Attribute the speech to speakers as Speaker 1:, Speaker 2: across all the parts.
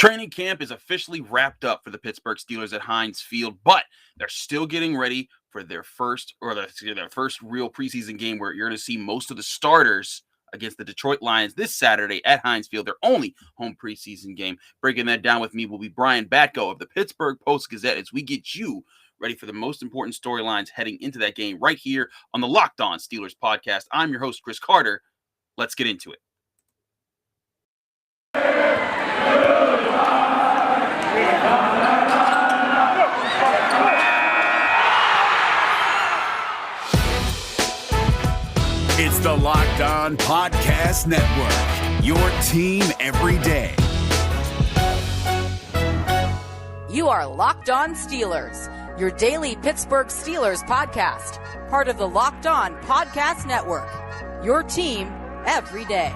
Speaker 1: Training camp is officially wrapped up for the Pittsburgh Steelers at Heinz Field, but they're still getting ready for their first real preseason game where you're going to see most of the starters against the Detroit Lions this Saturday at Heinz Field, their only home preseason game. Breaking that down with me will be Brian Batko of the Pittsburgh Post-Gazette as we get you ready for the most important storylines heading into that game right here on the Locked On Steelers podcast. I'm your host, Chris Carter. Let's get into it.
Speaker 2: It's the Locked On Podcast Network, your team every day.
Speaker 3: You are Locked On Steelers, your daily Pittsburgh Steelers podcast, part of the Locked On Podcast Network, your team every day.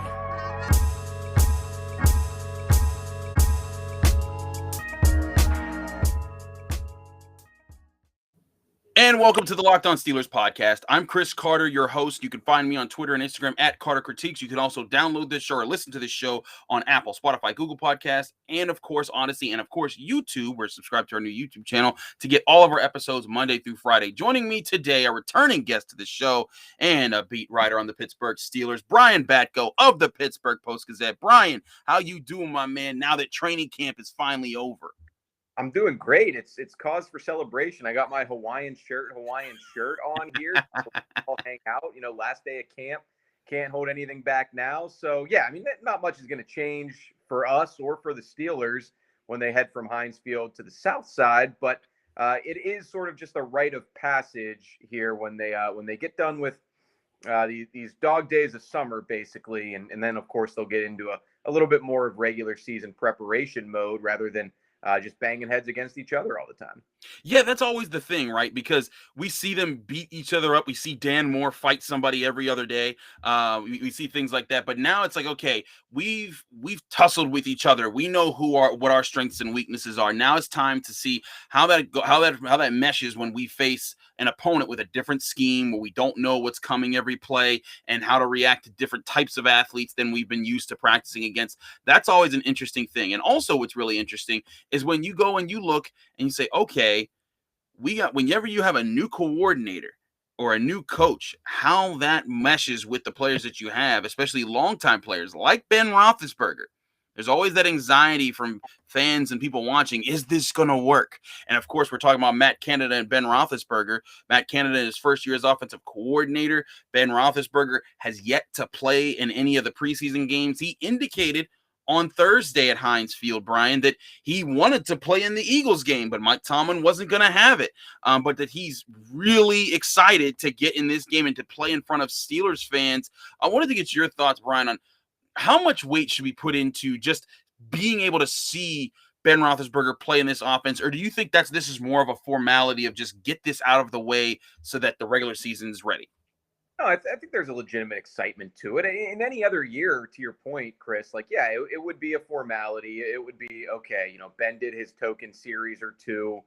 Speaker 1: And welcome to the Locked On Steelers podcast. I'm Chris Carter, your host. You can find me on Twitter and Instagram at Carter Critiques. You can also download this show or listen to this show on Apple, Spotify, Google Podcasts, and of course, Odyssey, and of course, YouTube. We're subscribed to our new YouTube channel to get all of our episodes Monday through Friday. Joining me today, a returning guest to the show and a beat writer on the Pittsburgh Steelers, Brian Batko of the Pittsburgh Post-Gazette. Brian, how you doing, my man, now that training camp is finally over?
Speaker 4: I'm doing great. It's cause for celebration. I got my Hawaiian shirt on here. I'll hang out. Last day of camp. Can't hold anything back now. So, yeah, I mean, not much is going to change for us or for the Steelers when they head from Heinz Field to the south side. But it is sort of just a rite of passage here when they get done with these dog days of summer, basically. And then, of course, they'll get into a little bit more of regular season preparation mode rather than just banging heads against each other all the time.
Speaker 1: Yeah, that's always the thing, right? Because we see them beat each other up. We see Dan Moore fight somebody every other day. We see things like that. But now it's like, okay, we've tussled with each other. We know what our strengths and weaknesses are. Now it's time to see how that meshes when we face an opponent with a different scheme where we don't know what's coming every play and how to react to different types of athletes than we've been used to practicing against. That's always an interesting thing. And also what's really interesting is when you go and you look and you say, okay, whenever you have a new coordinator or a new coach, how that meshes with the players that you have, especially longtime players like Ben Roethlisberger. There's always that anxiety from fans and people watching. Is this going to work? And, of course, we're talking about Matt Canada and Ben Roethlisberger. Matt Canada, his first year as offensive coordinator. Ben Roethlisberger has yet to play in any of the preseason games. He indicated on Thursday at Heinz Field, Brian, that he wanted to play in the Eagles game, but Mike Tomlin wasn't going to have it. But that he's really excited to get in this game and to play in front of Steelers fans. I wanted to get your thoughts, Brian, on how much weight should we put into just being able to see Ben Roethlisberger play in this offense? Or do you think this is more of a formality of just get this out of the way so that the regular season is ready?
Speaker 4: No, I think there's a legitimate excitement to it. In any other year, to your point, Chris, it would be a formality. It would be, okay, Ben did his token series or two,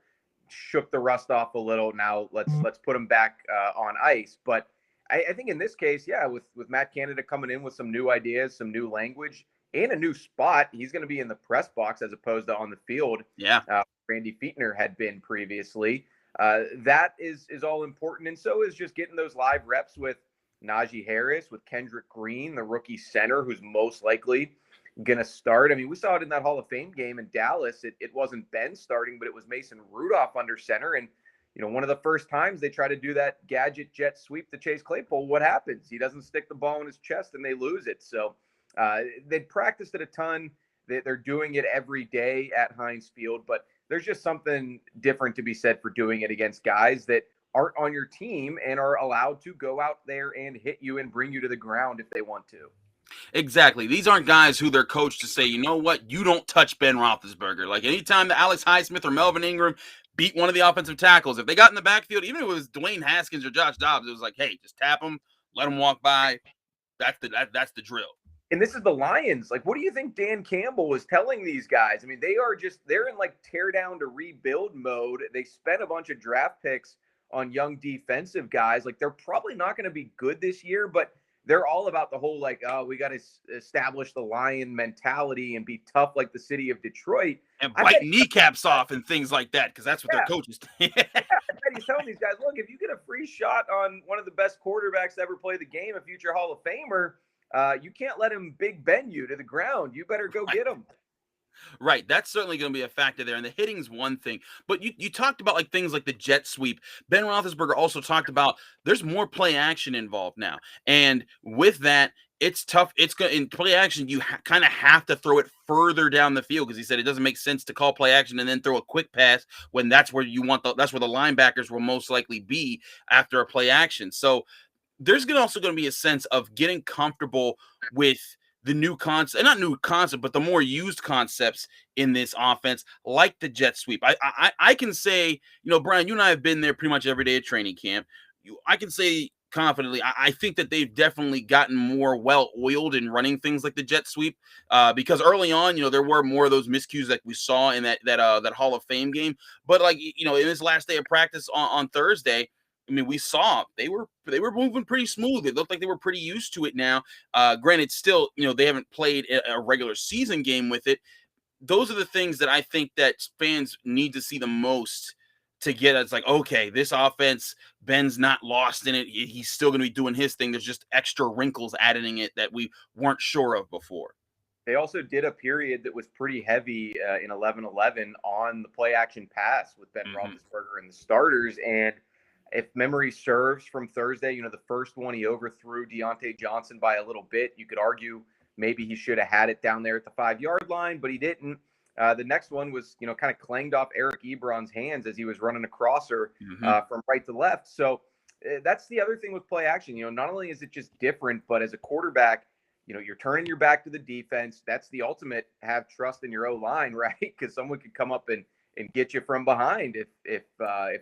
Speaker 4: shook the rust off a little. Now let's put him back on ice. But I think in this case, yeah, with Matt Canada coming in with some new ideas, some new language, and a new spot, he's going to be in the press box as opposed to on the field.
Speaker 1: Yeah,
Speaker 4: Randy Fichtner had been previously. That is all important, and so is just getting those live reps with Najee Harris, with Kendrick Green, the rookie center, who's most likely going to start. I mean, we saw it in that Hall of Fame game in Dallas. It wasn't Ben starting, but it was Mason Rudolph under center, and one of the first times they try to do that gadget jet sweep to Chase Claypool, what happens? He doesn't stick the ball in his chest and they lose it. So they practiced it a ton. They're doing it every day at Heinz Field, but there's just something different to be said for doing it against guys that aren't on your team and are allowed to go out there and hit you and bring you to the ground if they want to.
Speaker 1: Exactly. These aren't guys who they're coached to say, you know what, you don't touch Ben Roethlisberger. Like anytime that Alex Highsmith or Melvin Ingram beat one of the offensive tackles, if they got in the backfield, even if it was Dwayne Haskins or Josh Dobbs, it was like, hey, just tap them, let them walk by. That's the drill.
Speaker 4: And this is the Lions. Like, what do you think Dan Campbell was telling these guys? I mean, they're in like tear down to rebuild mode. They spent a bunch of draft picks on young defensive guys. Like, they're probably not going to be good this year, but they're all about the whole, like, oh, we got to establish the Lion mentality and be tough like the city of Detroit.
Speaker 1: And bite kneecaps off and things like that, because that's what their coaches do.
Speaker 4: I bet he's telling these guys, look, if you get a free shot on one of the best quarterbacks to ever play the game, a future Hall of Famer, you can't let him Big Ben you to the ground. You better go get him.
Speaker 1: Right. That's certainly going to be a factor there. And the hitting's one thing. But you talked about like things like the jet sweep. Ben Roethlisberger also talked about there's more play action involved now. And with that, it's tough. It's good in play action. You kind of have to throw it further down the field, because he said it doesn't make sense to call play action and then throw a quick pass when that's where you want that's where the linebackers will most likely be after a play action. So there's also going to be a sense of getting comfortable with the new concept, not new concept, but the more used concepts in this offense, like the jet sweep. I can say, Brian, you and I have been there pretty much every day at training camp. I can say confidently, I think that they've definitely gotten more well-oiled in running things like the jet sweep, because early on, there were more of those miscues that we saw in that Hall of Fame game. But in this last day of practice on Thursday, I mean, we saw they were moving pretty smooth. It looked like they were pretty used to it now. Granted, still, they haven't played a regular season game with it. Those are the things that I think that fans need to see the most to get. It's like, okay, this offense, Ben's not lost in it. He's still going to be doing his thing. There's just extra wrinkles added in it that we weren't sure of before.
Speaker 4: They also did a period that was pretty heavy in 11-11 on the play action pass with Ben Roethlisberger and the starters. And if memory serves from Thursday, the first one he overthrew Deontay Johnson by a little bit. You could argue maybe he should have had it down there at the 5-yard line, but he didn't. The next one was, kind of clanged off Eric Ebron's hands as he was running a crosser from right to left. So that's the other thing with play action. Not only is it just different, but as a quarterback, you're turning your back to the defense. That's the ultimate have trust in your O-line, right? Because someone could come up and get you from behind if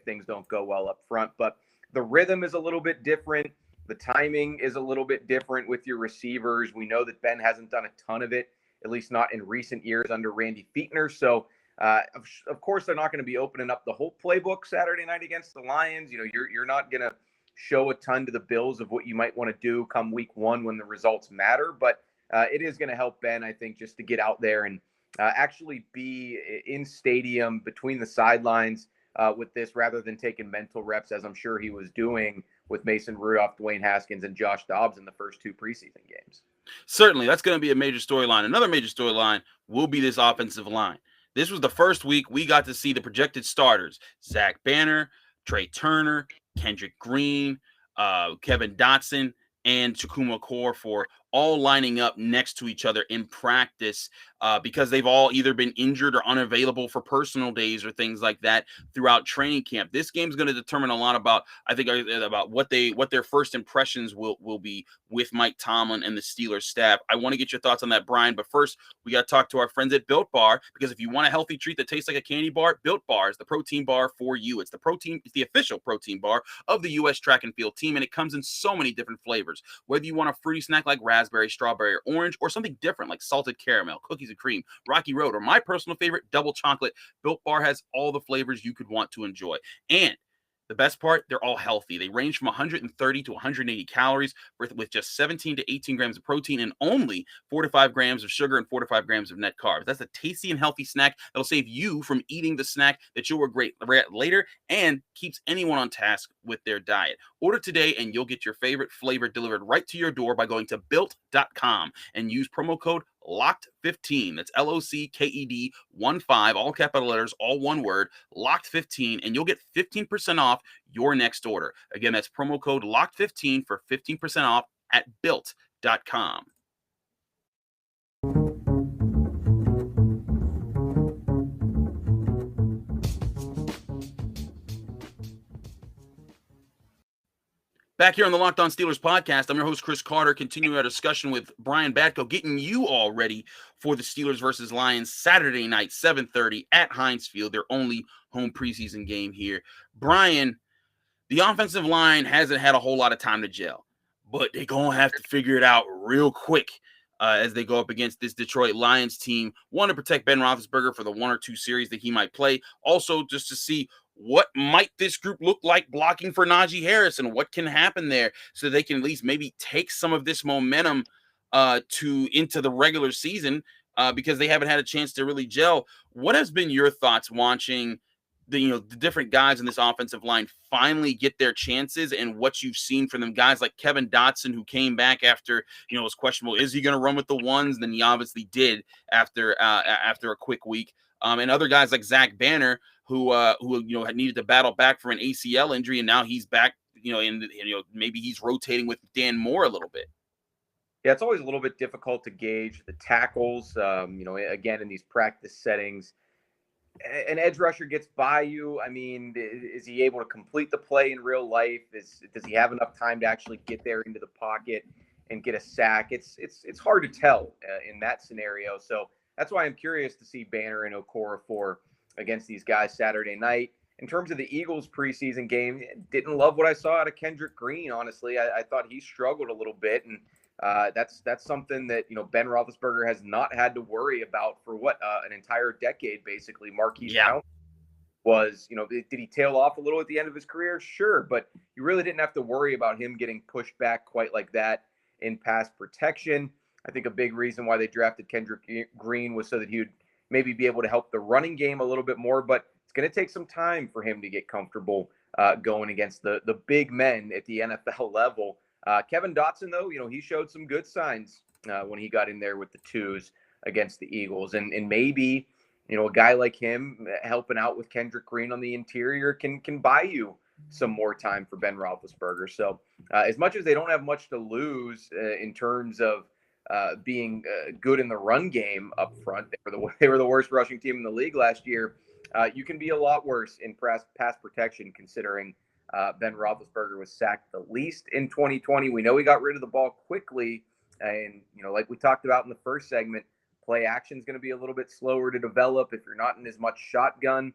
Speaker 4: things don't go well up front. But the rhythm is a little bit different. The timing is a little bit different with your receivers. We know that Ben hasn't done a ton of it, at least not in recent years under Randy Fichtner. So, of course, they're not going to be opening up the whole playbook Saturday night against the Lions. You're not going to show a ton to the Bills of what you might want to do come week one when the results matter. But it is going to help Ben, I think, just to get out there and actually be in stadium between the sidelines with this, rather than taking mental reps, as I'm sure he was doing with Mason Rudolph, Dwayne Haskins, and Josh Dobbs in the first 2 preseason games.
Speaker 1: Certainly, that's going to be a major storyline. Another major storyline will be this offensive line. This was the first week we got to see the projected starters: Zach Banner, Trey Turner, Kendrick Green, Kevin Dotson, and Chukwuma Okorafor, all lining up next to each other in practice because they've all either been injured or unavailable for personal days or things like that throughout training camp. This game is going to determine a lot about, I think, about what their first impressions will be with Mike Tomlin and the Steelers staff. I want to get your thoughts on that, Brian. But first, we got to talk to our friends at Built Bar, because if you want a healthy treat that tastes like a candy bar, Built Bar is the protein bar for you. It's the official protein bar of the U.S. track and field team, and it comes in so many different flavors. Whether you want a fruity snack like raspberry, strawberry, or orange, or something different like salted caramel, cookies and cream, Rocky Road, or my personal favorite, double chocolate, Built Bar has all the flavors you could want to enjoy. And the best part, they're all healthy. They range from 130 to 180 calories with just 17 to 18 grams of protein and only 4 to 5 grams of sugar and 4 to 5 grams of net carbs. That's a tasty and healthy snack that'll save you from eating the snack that you'll regret later and keeps anyone on task with their diet. Order today and you'll get your favorite flavor delivered right to your door by going to built.com and use promo code LOCKED15. That's LOCKED 15, all capital letters, all one word, LOCKED15, and you'll get 15% off your next order. Again, that's promo code LOCKED15 for 15% off at built.com. Back here on the Locked On Steelers podcast, I'm your host, Chris Carter, continuing our discussion with Brian Batko, getting you all ready for the Steelers versus Lions Saturday night, 7:30 at Heinz Field, their only home preseason game here. Brian, the offensive line hasn't had a whole lot of time to gel, but they're going to have to figure it out real quick as they go up against this Detroit Lions team. Want to protect Ben Roethlisberger for the 1 or 2 series that he might play. Also, just to see what might this group look like blocking for Najee Harris and what can happen there so they can at least maybe take some of this momentum into the regular season because they haven't had a chance to really gel. What has been your thoughts watching the different guys in this offensive line finally get their chances and what you've seen from them? Guys like Kevin Dotson, who came back after it was questionable. Is he going to run with the ones? And then he obviously did after a quick week. And other guys like Zach Banner, who had needed to battle back from an ACL injury, and now he's back. Maybe he's rotating with Dan Moore a little bit.
Speaker 4: Yeah, it's always a little bit difficult to gauge the tackles. Again, in these practice settings, an edge rusher gets by you. I mean, is he able to complete the play in real life? Does he have enough time to actually get there into the pocket and get a sack? It's hard to tell in that scenario. So that's why I'm curious to see Banner and Okorafor against these guys Saturday night. In terms of the Eagles preseason game, didn't love what I saw out of Kendrick Green. Honestly, I thought he struggled a little bit, and that's something that Ben Roethlisberger has not had to worry about for an entire decade, basically. Marquise Pouncey was, did he tail off a little at the end of his career? Sure, but you really didn't have to worry about him getting pushed back quite like that in pass protection. I think a big reason why they drafted Kendrick Green was so that he would maybe be able to help the running game a little bit more, but it's going to take some time for him to get comfortable going against the big men at the NFL level. Kevin Dotson, though, he showed some good signs when he got in there with the twos against the Eagles. And maybe, a guy like him helping out with Kendrick Green on the interior can buy you some more time for Ben Roethlisberger. So as much as they don't have much to lose in terms of being good in the run game up front, they were the worst rushing team in the league last year. You can be a lot worse in pass protection, considering Ben Roethlisberger was sacked the least in 2020. We know he got rid of the ball quickly. And, like we talked about in the first segment, play action is going to be a little bit slower to develop. If you're not in as much shotgun,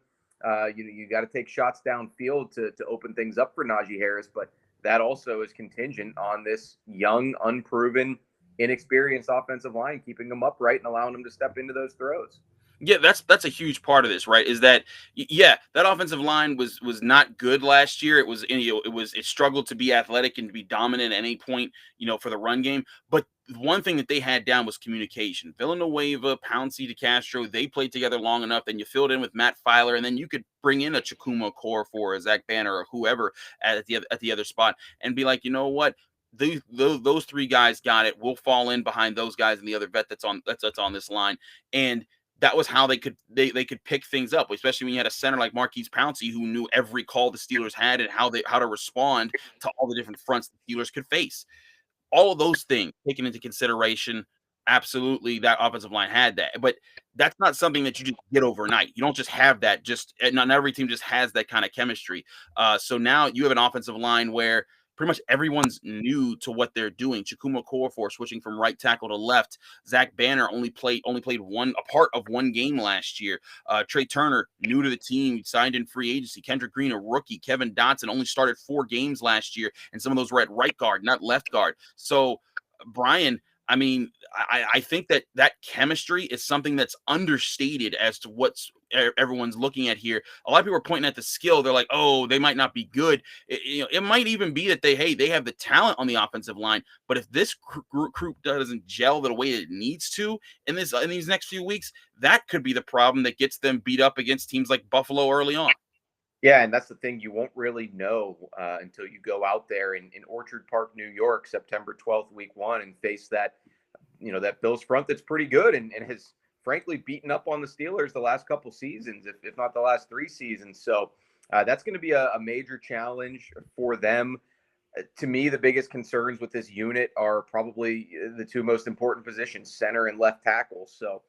Speaker 4: you got to take shots downfield to open things up for Najee Harris. But that also is contingent on this young, unproven, inexperienced offensive line, keeping them upright and allowing them to step into those throws.
Speaker 1: Yeah, that's a huge part of this, right? Is that that offensive line was not good last year. It struggled to be athletic and to be dominant at any point, for the run game. But one thing that they had down was communication. Villanueva, Pouncey, DeCastro, they played together long enough. Then you filled in with Matt Filer, and then you could bring in a Chukwuma Okorafor, a Zach Banner, or whoever at the other spot, and be like, you know what? Those three guys got it. We'll fall in behind those guys and the other vet that's on this line. And that was how they could pick things up, especially when you had a center like Marquise Pouncey who knew every call the Steelers had and how to respond to all the different fronts the Steelers could face. All of those things taken into consideration, absolutely that offensive line had that. But that's not something that you just get overnight. You don't just have that. Not every team just has that kind of chemistry. So now you have an offensive line where pretty much everyone's new to what they're doing. Chukwuma Okorafor switching from right tackle to left. Zach Banner only played a part of one game last year. Trey Turner, new to the team, signed in free agency. Kendrick Green, a rookie. Kevin Dotson only started 4 games last year, and some of those were at right guard, not left guard. So, Brian, I mean, I think that chemistry is something that's understated as to what's everyone's looking at here. A lot of people are pointing at the skill. They're like, oh, they might not be good. It might even be that they have the talent on the offensive line, but if this group doesn't gel the way it needs to in these next few weeks, that could be the problem that gets them beat up against teams like Buffalo early on.
Speaker 4: Yeah, and that's the thing. You won't really know until you go out there in Orchard Park, New York, September 12th, week 1, and face that Bills front that's pretty good and has frankly beaten up on the Steelers the last couple seasons, if not the last 3 seasons. So that's going to be a major challenge for them. To me, the biggest concerns with this unit are probably the 2 most important positions, center and left tackle. So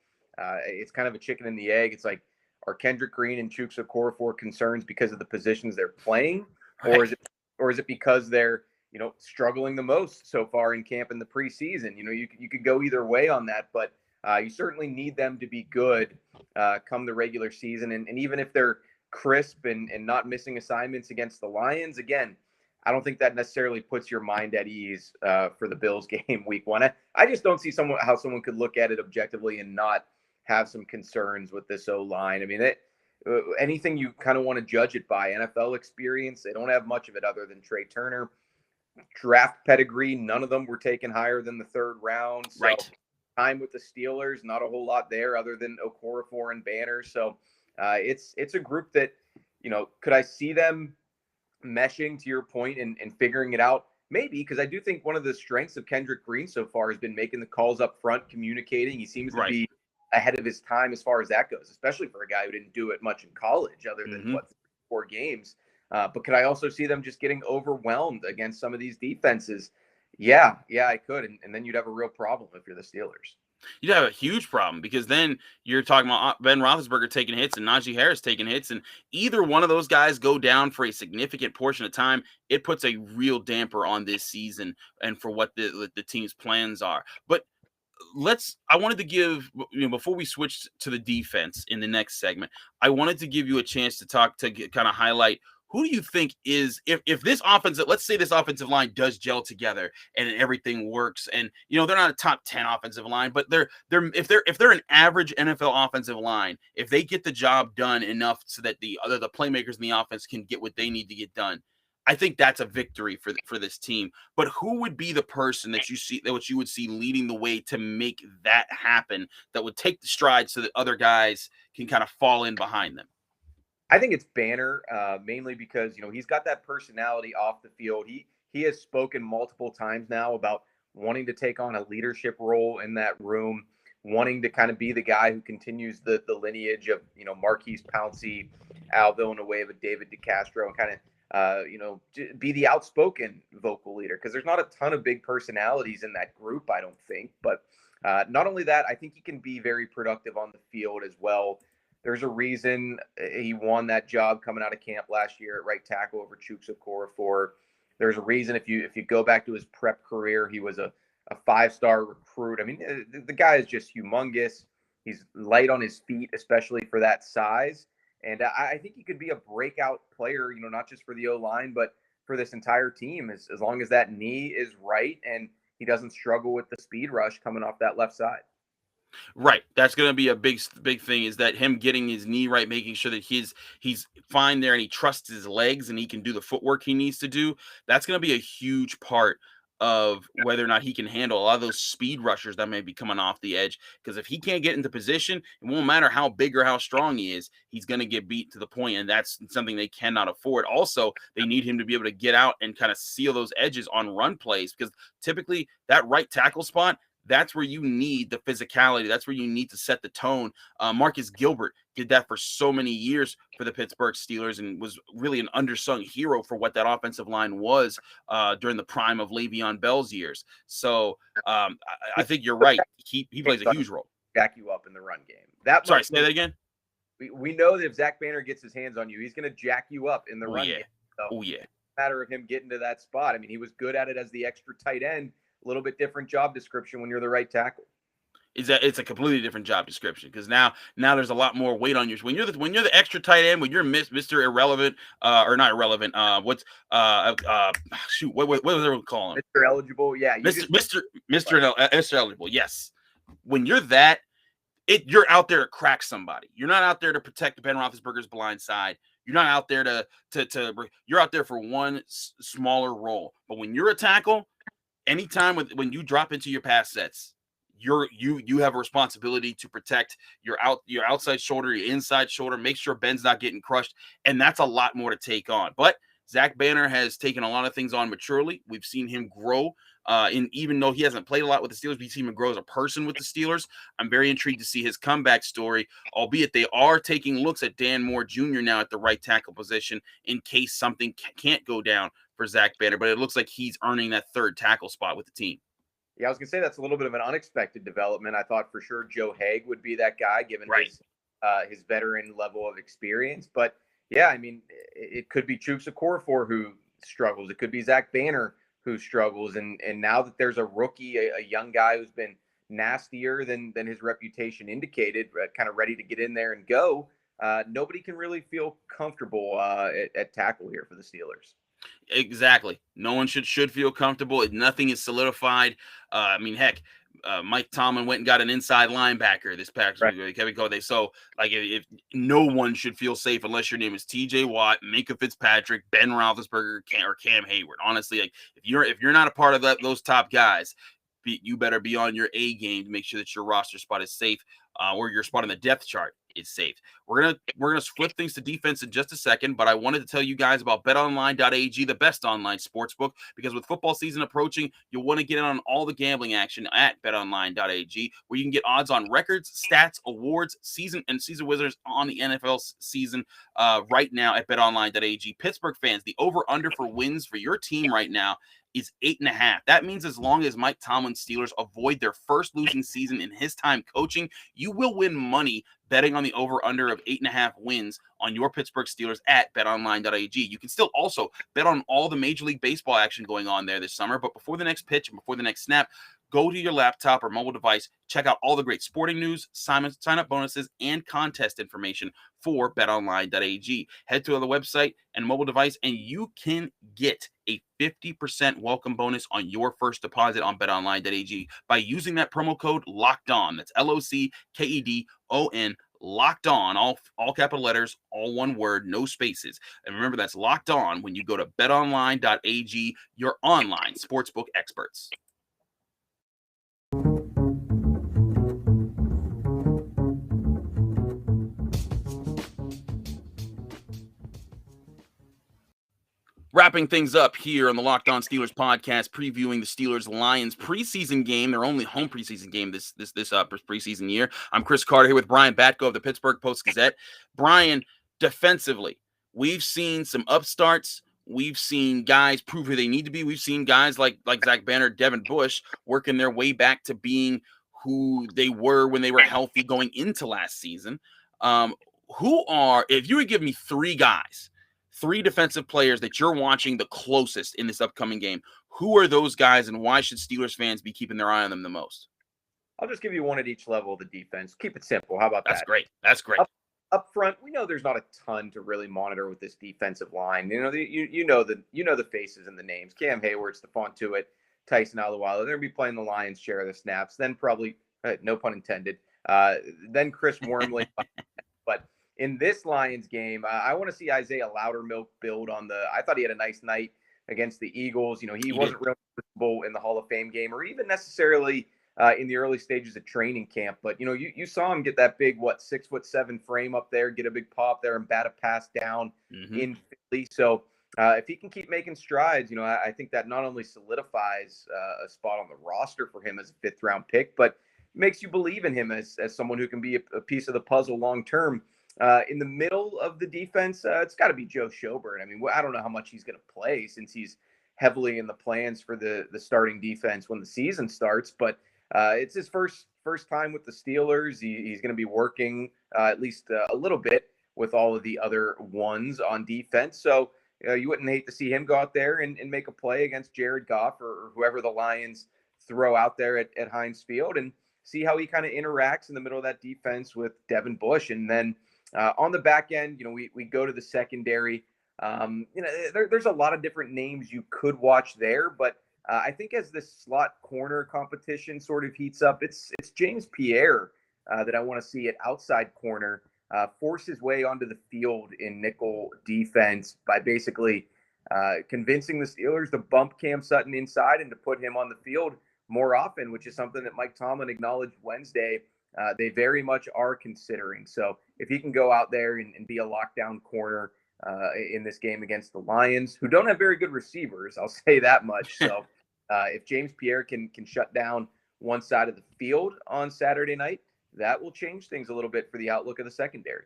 Speaker 4: it's kind of a chicken and the egg. It's like, are Kendrick Green and Chuks Okorafor concerns because of the positions they're playing, or is it because they're struggling the most so far in camp in the preseason? You could go either way on that, but you certainly need them to be good come the regular season, and even if they're crisp and not missing assignments against the Lions, again, I don't think that necessarily puts your mind at ease for the Bills game week 1. I just don't see how someone could look at it objectively and not have some concerns with this O-line. I mean, anything you kind of want to judge it by. NFL experience, they don't have much of it other than Trey Turner. Draft pedigree, none of them were taken higher than the third round. So
Speaker 1: Right.
Speaker 4: time with the Steelers, not a whole lot there other than Okorafor and Banner. So it's a group that, could I see them meshing, to your point, and figuring it out? Maybe, because I do think one of the strengths of Kendrick Green so far has been making the calls up front, communicating. He seems to be ahead of his time as far as that goes, especially for a guy who didn't do it much in college other than 4 games. But could I also see them just getting overwhelmed against some of these defenses? Yeah, I could. And then you'd have a real problem if you're the Steelers.
Speaker 1: You'd have a huge problem, because then you're talking about Ben Roethlisberger taking hits and Najee Harris taking hits, and either one of those guys go down for a significant portion of time, it puts a real damper on this season and for what the team's plans are. But I wanted to give, before we switch to the defense in the next segment, I wanted to give you a chance to kind of highlight, who do you think is, if this offensive, let's say this offensive line does gel together and everything works, and they're not a top 10 offensive line, but if they're an average NFL offensive line, if they get the job done enough so that the playmakers in the offense can get what they need to get done, I think that's a victory for this team. But who would be the person that you would see leading the way to make that happen, that would take the stride so that other guys can kind of fall in behind them?
Speaker 4: I think it's Banner, mainly because, he's got that personality off the field. He has spoken multiple times now about wanting to take on a leadership role in that room, wanting to kind of be the guy who continues the lineage of, Marquise Pouncey, Al Villanueva, David DeCastro, and kind of, be the outspoken vocal leader, because there's not a ton of big personalities in that group, I don't think. But not only that, I think he can be very productive on the field as well. There's a reason he won that job coming out of camp last year at right tackle over Chooks Okorafor. There's a reason, if you go back to his prep career, he was a 5-star recruit. I mean, the guy is just humongous. He's light on his feet, especially for that size. And I think he could be a breakout player, not just for the O-line, but for this entire team, as long as that knee is right and he doesn't struggle with the speed rush coming off that left side.
Speaker 1: Right. That's going to be a big thing, is that him getting his knee right, making sure that he's fine there and he trusts his legs and he can do the footwork he needs to do. That's going to be a huge part of whether or not he can handle a lot of those speed rushers that may be coming off the edge. Because if he can't get into position, it won't matter how big or how strong he is, he's going to get beat to the point, and that's something they cannot afford. Also, they need him to be able to get out and kind of seal those edges on run plays, because typically that right tackle spot, that's where you need the physicality. That's where you need to set the tone. Marcus Gilbert did that for so many years for the Pittsburgh Steelers and was really an undersung hero for what that offensive line was during the prime of Le'Veon Bell's years. So I think you're right. He plays a huge role.
Speaker 4: Jack you up in the run game.
Speaker 1: Sorry, say that again.
Speaker 4: We know that if Zach Banner gets his hands on you, he's going to jack you up in the run game. So
Speaker 1: yeah.
Speaker 4: It's a matter of him getting to that spot. I mean, he was good at it as the extra tight end. A little bit different job description when you're the right tackle.
Speaker 1: It's a completely different job description, because now there's a lot more weight on you. When you're the extra tight end, when you're Mr. Irrelevant, or not irrelevant, what was they calling him?
Speaker 4: Mr. Eligible, yeah.
Speaker 1: Mr. Eligible, yes. When you're that, you're out there to crack somebody. You're not out there to protect Ben Roethlisberger's blind side. You're not out there you're out there for one smaller role. But when you're a tackle, anytime when you drop into your pass sets, you have a responsibility to protect your outside shoulder, your inside shoulder, make sure Ben's not getting crushed, and that's a lot more to take on. But Zach Banner has taken a lot of things on maturely. We've seen him grow, even though he hasn't played a lot with the Steelers, we've seen him grow as a person with the Steelers. I'm very intrigued to see his comeback story, albeit they are taking looks at Dan Moore Jr. now at the right tackle position in case something can't go down for Zach Banner, but it looks like he's earning that third tackle spot with the team.
Speaker 4: Yeah, I was going to say that's a little bit of an unexpected development. I thought for sure Joe Haig would be that guy, given his veteran level of experience. But yeah, I mean, it could be Chooks Okorafor who struggles. It could be Zach Banner who struggles. And now that there's a rookie, a young guy who's been nastier than his reputation indicated, kind of ready to get in there and go, nobody can really feel comfortable at tackle here for the Steelers.
Speaker 1: Exactly. No one should feel comfortable. Nothing is solidified. I mean, heck, Mike Tomlin went and got an inside linebacker this past week. Kevin Code. So like if no one should feel safe unless your name is TJ Watt, Minka Fitzpatrick, Ben Roethlisberger, or Cam Hayward. Honestly, like if you're not a part of those top guys, you better be on your A game to make sure that your roster spot is safe, or your spot on the depth chart is safe. We're gonna flip things to defense in just a second, but I wanted to tell you guys about betonline.ag, the best online sportsbook, because with football season approaching, you'll want to get in on all the gambling action at betonline.ag, where you can get odds on records, stats, awards, season winners on the NFL season right now at betonline.ag. Pittsburgh fans, the over-under for wins for your team right now is 8.5. That means as long as Mike Tomlin's Steelers avoid their first losing season in his time coaching, you will win money betting on the over-under of 8.5 wins on your Pittsburgh Steelers at betonline.ag. You can still also bet on all the Major League Baseball action going on there this summer, but before the next pitch and before the next snap, go to your laptop or mobile device, check out all the great sporting news, sign-up bonuses, and contest information for betonline.ag. Head to the website and mobile device, and you can get a 50% welcome bonus on your first deposit on betonline.ag by using that promo code LOCKEDON. That's LOCKEDON, locked on, all capital letters, all one word, no spaces. And remember, that's locked on when you go to betonline.ag, your online sportsbook experts. Wrapping things up here on the Locked On Steelers podcast, previewing the Steelers-Lions preseason game, their only home preseason game this preseason year. I'm Chris Carter here with Brian Batko of the Pittsburgh Post-Gazette. Brian, defensively, we've seen some upstarts. We've seen guys prove who they need to be. We've seen guys like Zach Banner, Devin Bush working their way back to being who they were when they were healthy going into last season. If you would give me three defensive players that you're watching the closest in this upcoming game, who are those guys, and why should Steelers fans be keeping their eye on them the most?
Speaker 4: I'll just give you one at each level of the defense. Keep it simple. How about that?
Speaker 1: That's great.
Speaker 4: Up front, we know there's not a ton to really monitor with this defensive line. You know the faces and the names. Cam Hayward, Stephon Tuitt, Tyson Alualu. They're going to be playing the Lions' share of the snaps. Then probably, no pun intended, then Chris Wormley. But in this Lions game, I want to see Isaiah Loudermilk build on I thought he had a nice night against the Eagles. You know, he wasn't really visible in the Hall of Fame game or even necessarily in the early stages of training camp. But, you know, you saw him get that big, 6'7" frame up there, get a big pop there and bat a pass down in Philly. So if he can keep making strides, you know, I think that not only solidifies a spot on the roster for him as a fifth-round pick, but makes you believe in him as someone who can be a piece of the puzzle long-term. In the middle of the defense, it's got to be Joe Schobert. I mean, I don't know how much he's going to play since he's heavily in the plans for the starting defense when the season starts. But it's his first time with the Steelers. He's going to be working at least a little bit with all of the other ones on defense. So you wouldn't hate to see him go out there and make a play against Jared Goff or whoever the Lions throw out there at Heinz Field and see how he kind of interacts in the middle of that defense with Devin Bush. And then on the back end, you know, we go to the secondary. You know, there's a lot of different names you could watch there, but I think as this slot corner competition sort of heats up, it's James Pierre that I want to see at outside corner force his way onto the field in nickel defense by basically convincing the Steelers to bump Cam Sutton inside and to put him on the field more often, which is something that Mike Tomlin acknowledged Wednesday. They very much are considering. So if he can go out there and be a lockdown corner in this game against the Lions, who don't have very good receivers, I'll say that much. So if James Pierre can shut down one side of the field on Saturday night, that will change things a little bit for the outlook of the secondary.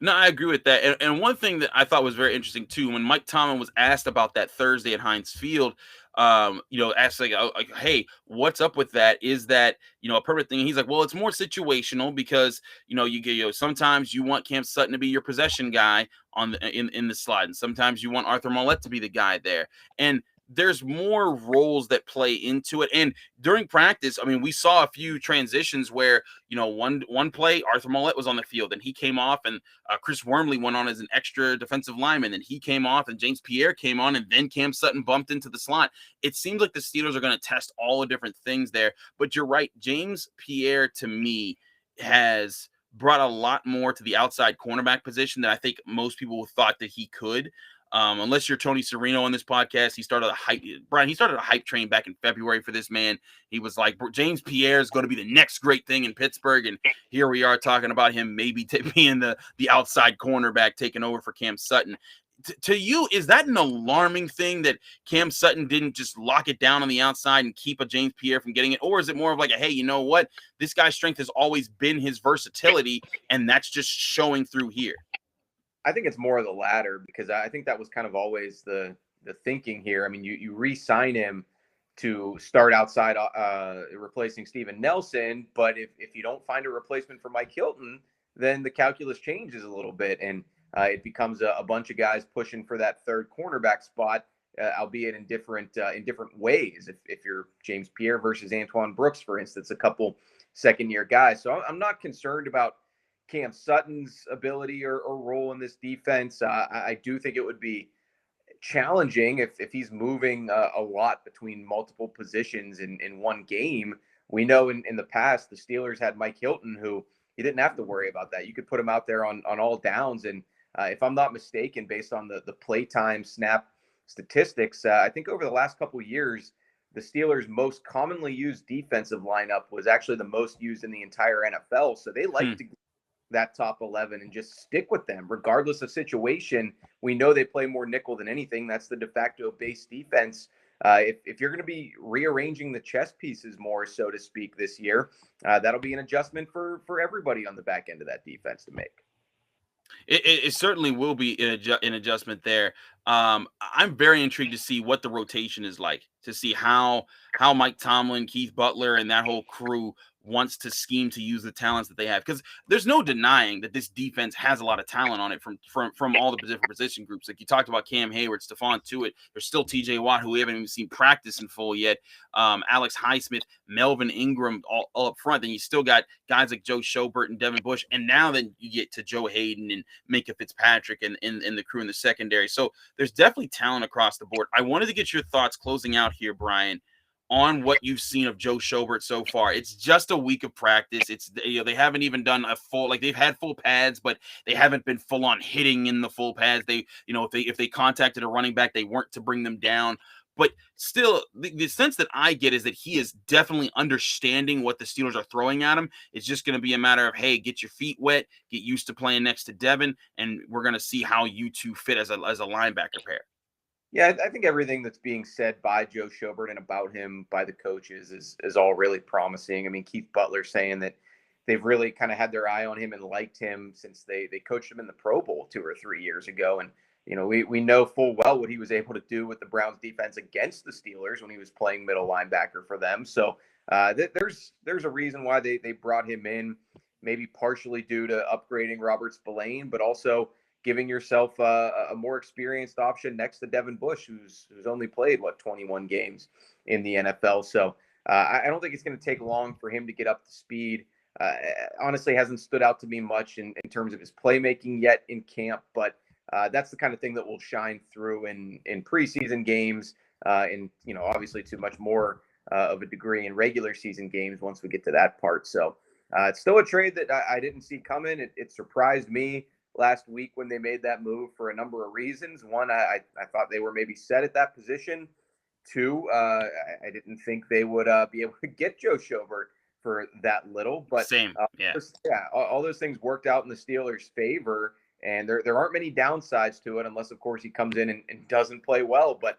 Speaker 1: No, I agree with that. And one thing that I thought was very interesting too, when Mike Tomlin was asked about that Thursday at Heinz Field, you know, asked like, hey, what's up with that? Is that, you know, a perfect thing? He's like, well, it's more situational because, you know, sometimes you want Cam Sutton to be your possession guy in the slide, and sometimes you want Arthur Mollett to be the guy there. And there's more roles that play into it. And during practice, I mean, we saw a few transitions where, one play, Arthur Mollett was on the field and he came off, and Chris Wormley went on as an extra defensive lineman, and he came off, and James Pierre came on, and then Cam Sutton bumped into the slot. It seems like the Steelers are going to test all the different things there. But you're right. James Pierre, to me, has brought a lot more to the outside cornerback position than I think most people thought that he could. Unless you're Tony Serino on this podcast, he started a hype train back in February for this man. He was like, James Pierre is going to be the next great thing in Pittsburgh. And here we are talking about him maybe being the outside cornerback taking over for Cam Sutton. To you, is that an alarming thing that Cam Sutton didn't just lock it down on the outside and keep a James Pierre from getting it? Or is it more of like hey, you know what? This guy's strength has always been his versatility, and that's just showing through here.
Speaker 4: I think it's more of the latter, because I think that was kind of always the thinking here. I mean, you re-sign him to start outside replacing Steven Nelson, but if you don't find a replacement for Mike Hilton, then the calculus changes a little bit, and it becomes a bunch of guys pushing for that third cornerback spot, albeit in different ways. If you're James Pierre versus Antoine Brooks, for instance, a couple second-year guys. So I'm not concerned about Cam Sutton's ability or role in this defense. I do think it would be challenging if he's moving a lot between multiple positions in one game. We know in the past, the Steelers had Mike Hilton, who you didn't have to worry about that. You could put him out there on all downs. And if I'm not mistaken, based on the playtime snap statistics, I think over the last couple of years, the Steelers' most commonly used defensive lineup was actually the most used in the entire NFL. So they like to that top 11 and just stick with them regardless of situation. We know they play more nickel than anything. That's the de facto base defense. If you're going to be rearranging the chess pieces more, so to speak, this year, that'll be an adjustment for everybody on the back end of that defense to make.
Speaker 1: It certainly will be an adjustment there. I'm very intrigued to see what the rotation is like, to see how Mike Tomlin, Keith Butler, and that whole crew wants to scheme to use the talents that they have, because there's no denying that this defense has a lot of talent on it from all the different position groups. Like you talked about Cam Hayward, Stephon Tuitt, there's still TJ Watt, who we haven't even seen practice in full yet, Alex Highsmith, Melvin Ingram all up front. Then you still got guys like Joe Schobert and Devin Bush, and now then you get to Joe Hayden and Minka Fitzpatrick and the crew in the secondary. So there's definitely talent across the board. I wanted to get your thoughts closing out here, Brian, on what you've seen of Joe Schobert so far. It's just a week of practice. It's they haven't even done a full, like they've had full pads, but they haven't been full on hitting in the full pads. They, if they contacted a running back, they weren't to bring them down. But still, the sense that I get is that he is definitely understanding what the Steelers are throwing at him. It's just going to be a matter of, hey, get your feet wet, get used to playing next to Devin, and we're going to see how you two fit as a linebacker pair.
Speaker 4: Yeah, I think everything that's being said by Joe Schobert and about him by the coaches is all really promising. I mean, Keith Butler saying that they've really kind of had their eye on him and liked him since they coached him in the Pro Bowl 2 or 3 years ago. And, we know full well what he was able to do with the Browns defense against the Steelers when he was playing middle linebacker for them. So there's a reason why they brought him in, maybe partially due to upgrading Robert Spillane, but also giving yourself a more experienced option next to Devin Bush, who's only played 21 games in the NFL. So I don't think it's going to take long for him to get up to speed. Honestly, hasn't stood out to me much in terms of his playmaking yet in camp, but that's the kind of thing that will shine through in preseason games, and obviously to much more of a degree in regular season games once we get to that part. So it's still a trade that I didn't see coming. It surprised me last week when they made that move for a number of reasons. One, I thought they were maybe set at that position. Two, I didn't think they would be able to get Joe Schobert for that little. But all those things worked out in the Steelers' favor, and there aren't many downsides to it, unless of course he comes in and doesn't play well. But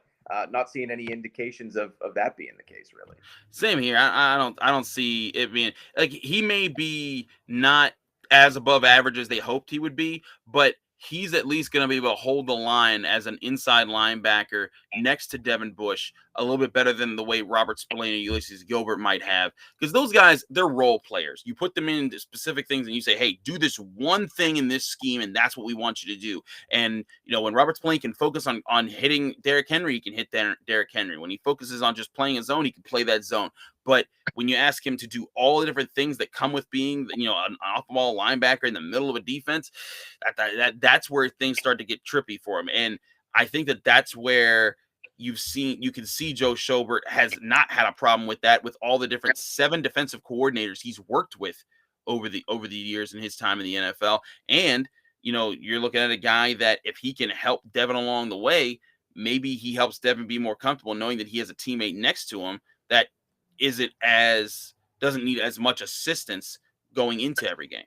Speaker 4: not seeing any indications of that being the case, really.
Speaker 1: Same here. I don't see it being like, he may be not as above average as they hoped he would be, but he's at least going to be able to hold the line as an inside linebacker next to Devin Bush a little bit better than the way Robert Spillane or Ulysses Gilbert might have. Because those guys, they're role players. You put them into specific things and you say, hey, do this one thing in this scheme, and that's what we want you to do. And, when Robert Spillane can focus on hitting Derrick Henry, he can hit Derrick Henry. When he focuses on just playing a zone, he can play that zone. But when you ask him to do all the different things that come with being, an off-ball linebacker in the middle of a defense, that's where things start to get trippy for him. And I think that's where you can see Joe Schobert has not had a problem with that, with all the different 7 defensive coordinators he's worked with over the years in his time in the NFL. And, you're looking at a guy that if he can help Devin along the way, maybe he helps Devin be more comfortable knowing that he has a teammate next to him that doesn't need as much assistance going into every game.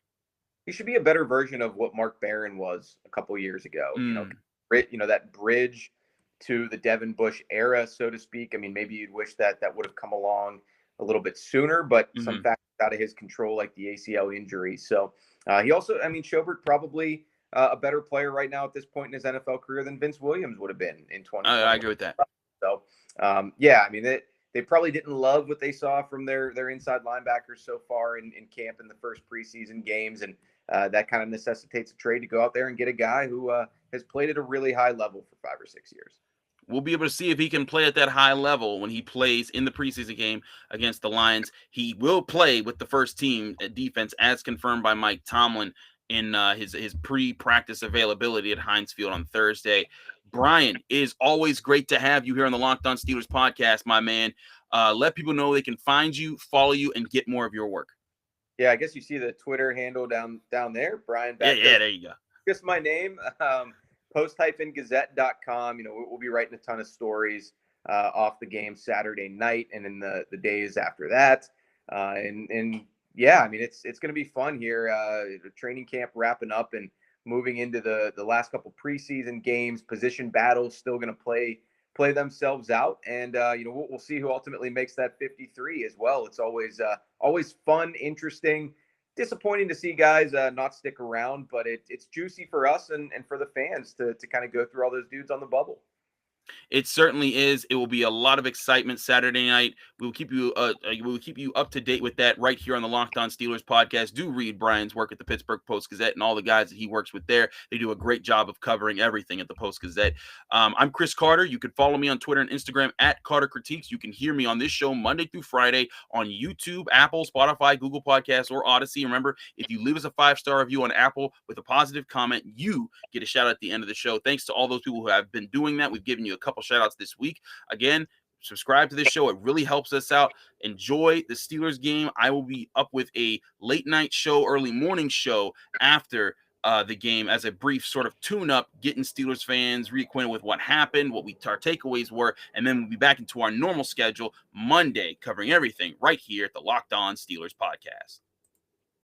Speaker 4: He should be a better version of what Mark Barron was a couple years ago. That bridge to the Devin Bush era, so to speak. I mean, maybe you'd wish that would have come along a little bit sooner, but some factors out of his control, like the ACL injury. So he also, Schobert probably a better player right now at this point in his NFL career than Vince Williams would have been in 2020.
Speaker 1: I agree with that.
Speaker 4: So, they probably didn't love what they saw from their inside linebackers so far in camp in the first preseason games. And that kind of necessitates a trade to go out there and get a guy who has played at a really high level for 5 or 6 years.
Speaker 1: We'll be able to see if he can play at that high level when he plays in the preseason game against the Lions. He will play with the first team defense as confirmed by Mike Tomlin in his pre-practice availability at Heinz Field on Thursday. Brian, it is always great to have you here on the Locked On Steelers podcast, my man. Let people know they can find you, follow you, and get more of your work.
Speaker 4: Yeah, I guess you see the Twitter handle down there, Brian Batko.
Speaker 1: Yeah, there you go.
Speaker 4: Just my name, post-gazette.com. We'll be writing a ton of stories off the game Saturday night and in the days after that. It's going to be fun here. The training camp wrapping up and moving into the last couple preseason games. Position battles still going to play themselves out, and we'll see who ultimately makes that 53 as well. It's always fun, interesting, disappointing to see guys not stick around, but it's juicy for us and for the fans to kind of go through all those dudes on the bubble.
Speaker 1: It certainly is. It will be a lot of excitement Saturday night. We will keep you up to date with that right here on the Locked On Steelers podcast. Do read Brian's work at the Pittsburgh Post-Gazette and all the guys that he works with there. They do a great job of covering everything at the Post-Gazette. I'm Chris Carter. You can follow me on Twitter and Instagram at Carter Critiques. You can hear me on this show Monday through Friday on YouTube, Apple, Spotify, Google Podcasts, or Odyssey. Remember, if you leave us a 5-star review on Apple with a positive comment, you get a shout out at the end of the show. Thanks to all those people who have been doing that. We've given you a couple shout outs this week. Again, subscribe to this show. It really helps us out. Enjoy the Steelers game. I will be up with a late night show, early morning show after the game as a brief sort of tune up, getting Steelers fans reacquainted with what happened, what our takeaways were, and then we'll be back into our normal schedule Monday, covering everything right here at the Locked On Steelers podcast.